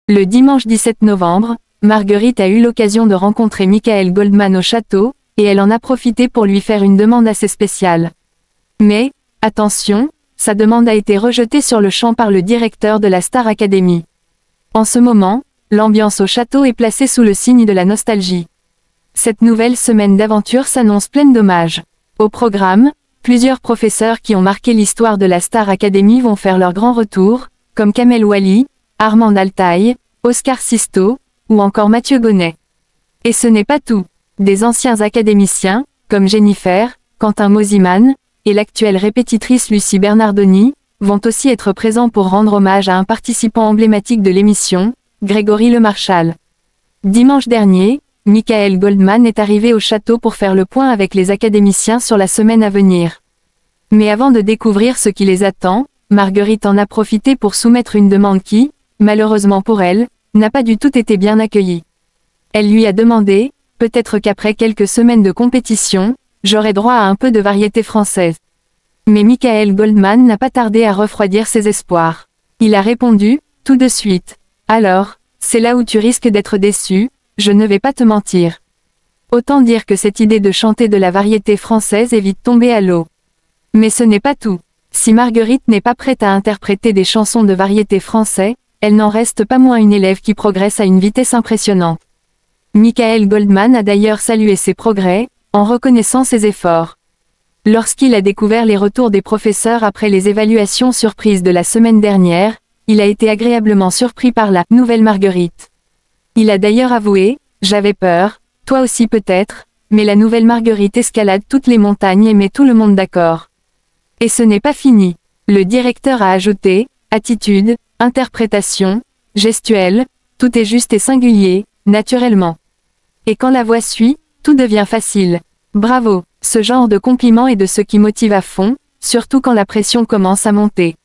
Le dimanche 17 novembre, Marguerite a eu l'occasion de rencontrer Michael Goldman au château, et elle en a profité pour lui faire une demande assez spéciale. Mais, attention, sa demande a été rejetée sur le champ par le directeur de la Star Academy. En ce moment, l'ambiance au château est placée sous le signe de la nostalgie. Cette nouvelle semaine d'aventure s'annonce pleine d'hommages. Au programme, plusieurs professeurs qui ont marqué l'histoire de la Star Academy vont faire leur grand retour, comme Kamel Wally, Armand Altaï, Oscar Sisto, ou encore Mathieu Gonnet. Et ce n'est pas tout. Des anciens académiciens, comme Jennifer, Quentin Mosimann, et l'actuelle répétitrice Lucie Bernardoni, vont aussi être présents pour rendre hommage à un participant emblématique de l'émission, Grégory Lemarchal. Dimanche dernier, Michael Goldman est arrivé au château pour faire le point avec les académiciens sur la semaine à venir. Mais avant de découvrir ce qui les attend, Marguerite en a profité pour soumettre une demande qui, malheureusement pour elle, n'a pas du tout été bien accueillie. Elle lui a demandé, peut-être qu'après quelques semaines de compétition, j'aurai droit à un peu de variété française. Mais Michael Goldman n'a pas tardé à refroidir ses espoirs. Il a répondu, tout de suite. Alors, c'est là où tu risques d'être déçu, je ne vais pas te mentir. Autant dire que cette idée de chanter de la variété française est vite tombée à l'eau. Mais ce n'est pas tout. Si Marguerite n'est pas prête à interpréter des chansons de variété français, elle n'en reste pas moins une élève qui progresse à une vitesse impressionnante. Michael Goldman a d'ailleurs salué ses progrès, en reconnaissant ses efforts. Lorsqu'il a découvert les retours des professeurs après les évaluations surprises de la semaine dernière, il a été agréablement surpris par la nouvelle Marguerite. Il a d'ailleurs avoué, j'avais peur, toi aussi peut-être, mais la nouvelle Marguerite escalade toutes les montagnes et met tout le monde d'accord. Et ce n'est pas fini. Le directeur a ajouté, attitude, interprétation, gestuelle, tout est juste et singulier, naturellement. Et quand la voix suit, tout devient facile. Bravo, ce genre de compliment est de ce qui motive à fond, surtout quand la pression commence à monter.